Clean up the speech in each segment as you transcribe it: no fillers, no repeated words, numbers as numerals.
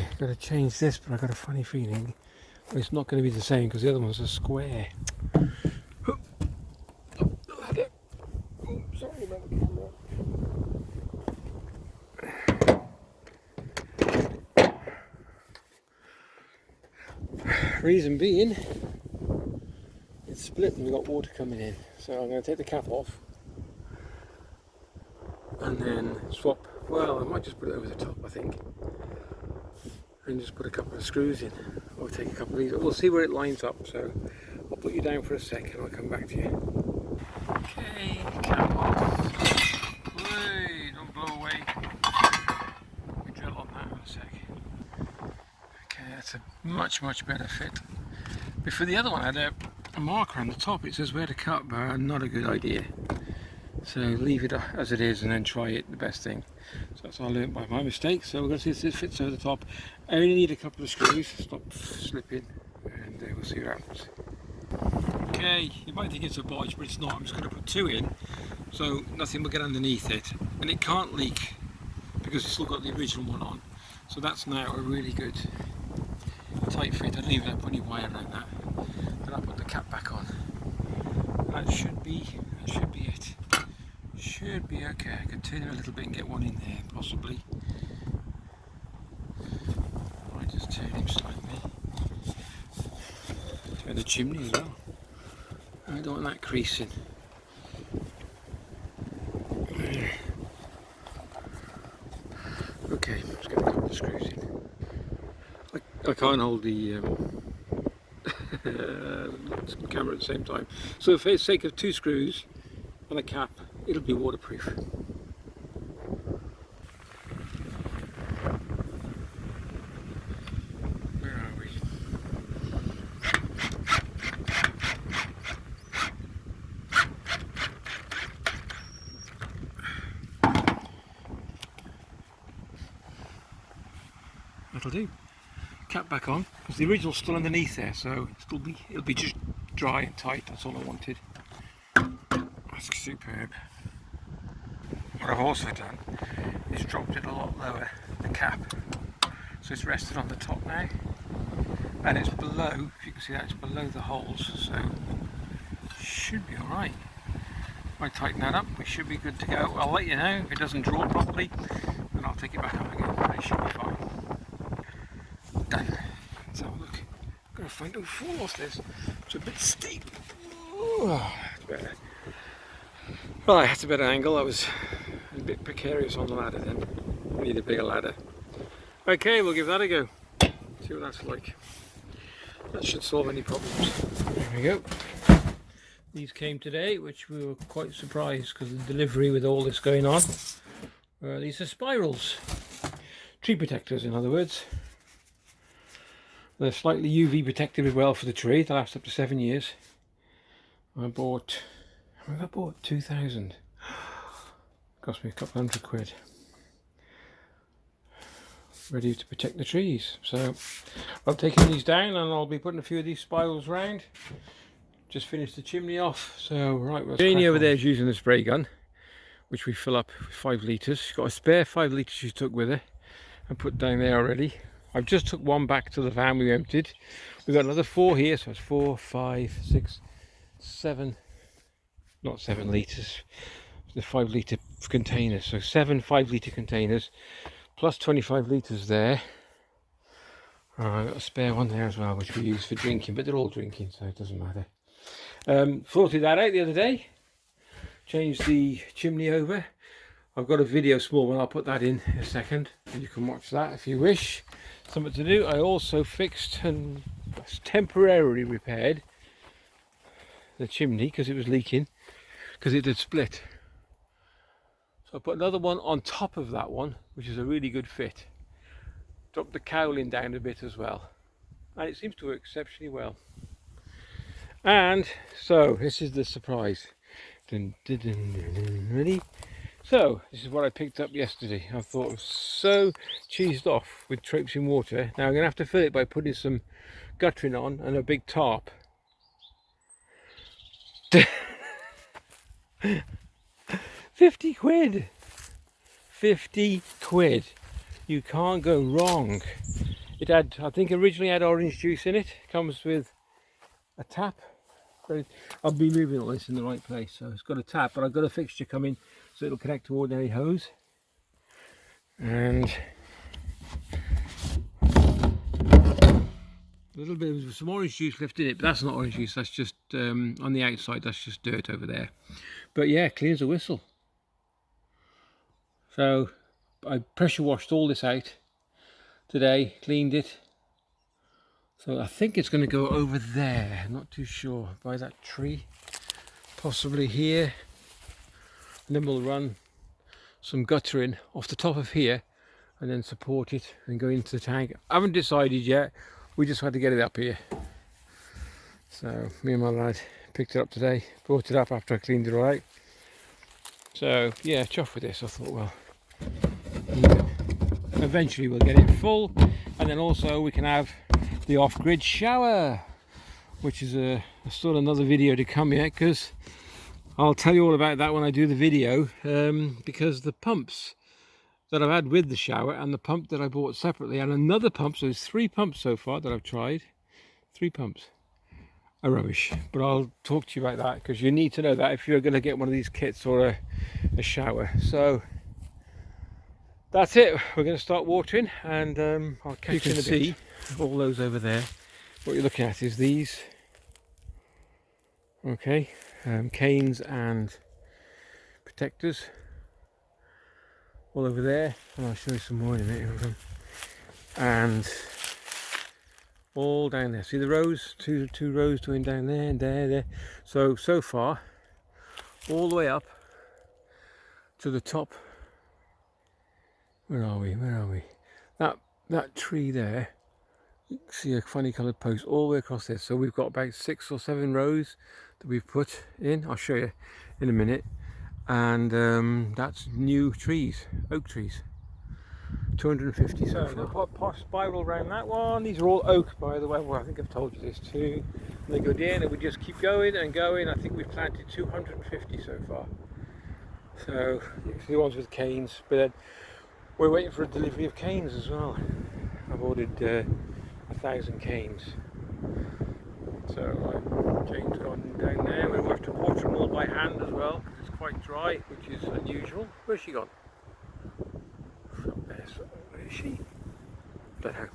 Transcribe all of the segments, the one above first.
Okay, got to change this, but I got a funny feeling it's not going to be the same because the other one's a square. Oh, the ladder. Oh, sorry about the camera. Reason being, it's split and we've got water coming in. So I'm going to take the cap off and then swap. Well, I might just put it over the top, I think, and just put a couple of screws in, or take a couple of these. We'll see where it lines up. So I'll put you down for a second. I'll come back to you. Okay, cap off. Wait, don't blow away. We drill on that in a sec. Okay, that's a much better fit. Before the other one had a marker on the top. It says where to cut, but not a good idea. So leave it as it is and then try it, the best thing. So that's what I learned by my mistake. So we're going to see if this fits over the top. I only need a couple of screws, stop slipping, and we'll see what happens. Okay, you might think it's a bodge, but it's not. I'm just going to put two in, so nothing will get underneath it. And it can't leak, because it's still got the original one on. So that's now a really good tight fit. I don't even have to put any wire around that. Then I'll put the cap back on. That should be it. Should be okay. I could turn it a little bit and get one in there, possibly. I might just turn him slightly. Turn the chimney as well. I don't want that creasing. Okay, let's get a couple of screws in. I can't hold the camera at the same time. So for the sake of two screws and a cap, it'll be waterproof. Where are we? That'll do. Cap back on, because the original's still underneath there, so it'll be just dry and tight. That's all I wanted. That's superb. What I've also done is dropped it a lot lower, the cap, so it's rested on the top now, and it's below, if you can see that, it's below the holes, so should be alright. If I tighten that up, we should be good to go. I'll let you know if it doesn't draw properly, and I'll take it back up again, but it should be fine. Done. Let's have a look. I'm going to find a fall off this. It's a bit steep. Oh, that's better. Right, that's a better angle. I was a bit precarious on the ladder then. I need a bigger ladder. Okay, we'll give that a go. See what that's like. That should solve any problems. There we go. These came today, which we were quite surprised because of the delivery with all this going on. These are spirals. Tree protectors, in other words. They're slightly UV protective as well for the tree. They last up to 7 years. I bought 2,000. Cost me a couple £100. Ready to protect the trees. So I'm taking these down and I'll be putting a few of these spirals round. Just finished the chimney off. So right, Janie over there is using the spray gun, which we fill up with 5 litres. She's got a spare 5 litres she took with her and put down there already. I've just took one back to the van we emptied. We've got another 4 here, so it's 4, 5, 6, 7, not 7 litres, the 5 litre containers. So 7 5-litre containers, plus 25 litres there. I've got a spare one there as well, which we use for drinking, but they're all drinking, so it doesn't matter. Sorted that out the other day. Changed the chimney over. I've got a video, small one, I'll put that in a second, and you can watch that if you wish. Something to do. I also fixed and temporarily repaired the chimney because it was leaking, because it had split. So I put another one on top of that one, which is a really good fit. Dropped the cowling down a bit as well, and it seems to work exceptionally well. And so this is the surprise. Ready? So this is what I picked up yesterday. I thought it was so cheesed off with traipsing water. Now I'm going to have to fill it by putting some guttering on and a big tarp. 50 quid. 50 quid. You can't go wrong. It had, I think originally had orange juice in it. Comes with a tap. But I'll be moving all this in the right place. So it's got a tap, but I've got a fixture coming so it'll connect to ordinary hose. And a little bit of some orange juice left in it, but that's not orange juice, that's just on the outside, that's just dirt over there. But yeah, clean as a whistle. So I pressure washed all this out today, cleaned it. So I think it's going to go over there, not too sure, by that tree, possibly here. And then we'll run some guttering off the top of here and then support it and go into the tank. I haven't decided yet, we just had to get it up here. So me and my lad picked it up today, brought it up after I cleaned it all out. So yeah, chuffed with this. I thought, well, eventually we'll get it full, and then also we can have the off-grid shower, which is still another video to come yet, because I'll tell you all about that when I do the video, because the pumps that I've had with the shower and the pump that I bought separately and another pump, so there's 3 pumps so far that I've tried, 3 pumps are rubbish. But I'll talk to you about that, because you need to know that if you're going to get one of these kits or a shower. So that's it, we're going to start watering, and I'll catch you in a bit. All those over there, what you're looking at is these, okay, canes and protectors all over there, and I'll show you some more in a minute. And all down there, see the rows, two rows going down there and there. So far all the way up to the top. Where are we? That tree there, you can see a funny coloured post all the way across there. So we've got about 6 or 7 rows that we've put in. I'll show you in a minute. And that's new trees, oak trees, 250 so far. Put spiral around that one. These are all oak, by the way. Well, I think I've told you this too. And they go down and we just keep going and going. I think we've planted 250 so far. So you can see the ones with canes, but then we're waiting for a delivery of canes as well. I've ordered 1,000 canes. So Jane's gone down there. We'll have to water them all by hand as well, because it's quite dry, which is unusual. Where's she gone? Up there. So where is she? Don't know.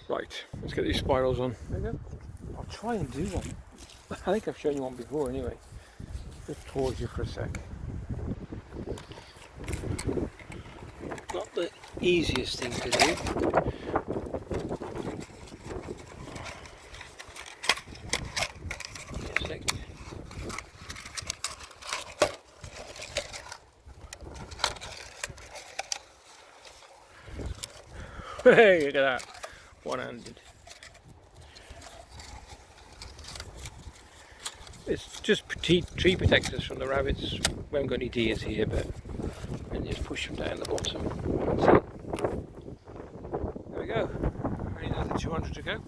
Right, let's get these spirals on. There we go. I'll try and do one. I think I've shown you one before anyway. Just pause you for a sec. Not the easiest thing to do. Hey, look at that, one-handed. It's just tree protectors from the rabbits. We haven't got any deers here, but and just push them down the bottom. That's it. There we go. Only another 200 to go.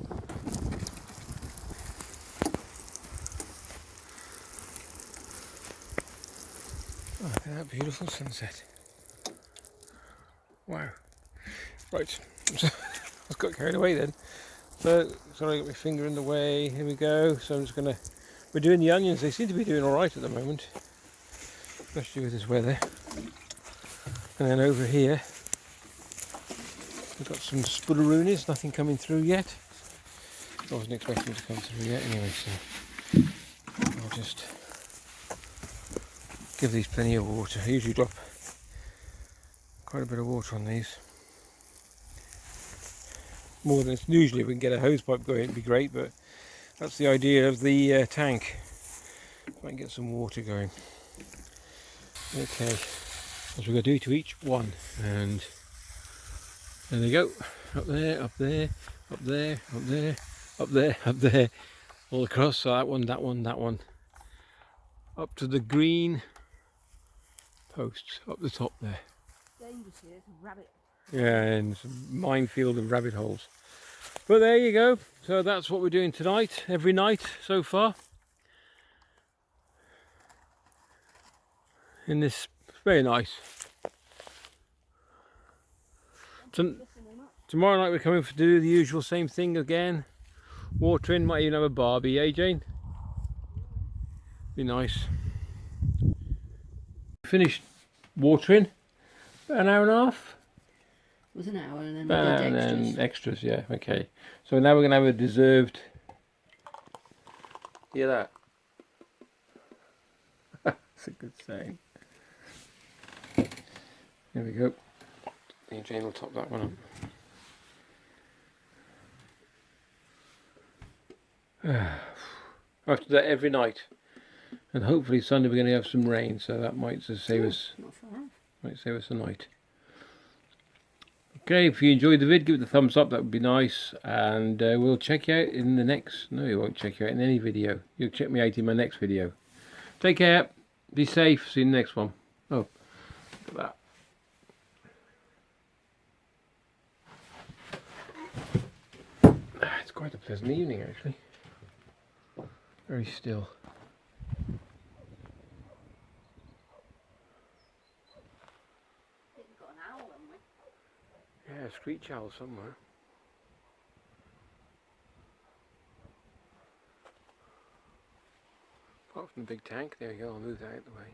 Oh, look at that beautiful sunset. Wow. Right. I've got carried away then. So, sorry, I got my finger in the way. Here we go. So I'm just gonna. We're doing the onions. They seem to be doing all right at the moment, especially with this weather. And then over here, we've got some spudderoonies. Nothing coming through yet. I wasn't expecting to come through yet anyway. So I'll just give these plenty of water. I usually drop quite a bit of water on these. More than usually. If we can get a hose pipe going, it'd be great, but that's the idea of the tank. If I can get some water going. Okay, that's what we're going to do to each one. And there they go. Up there, up there, up there, up there, up there, up there. All across. So that one, that one, that one. Up to the green posts up the top there. Dangerous here, it's a rabbit. Yeah, and it's a minefield of rabbit holes. But there you go. So that's what we're doing tonight, every night so far. In this, very nice. Tomorrow night we're coming to do the usual same thing again. Watering, might even have a barbie, eh Jane? Be nice. Finished watering, about an hour and a half? It was an hour and then About an we hour did and extras. then extras, yeah, okay. So now we're going to have a deserved... Hear that? That's a good saying. There we go. Me and Jane will top that one up. I have to do that every night, and hopefully Sunday we're going to have some rain, so that might just save us. Not far off. Might save us a night. Okay, if you enjoyed the vid, give it a thumbs up. That would be nice, and we'll check you out in the next. No, you won't check you out in any video. You'll check me out in my next video. Take care. Be safe. See you in the next one. Oh, look at that. It's quite a pleasant evening, actually. Very still. I think we've got an owl, haven't we? Yeah, a screech owl somewhere. Apart from the big tank, there you go, I'll move that out of the way.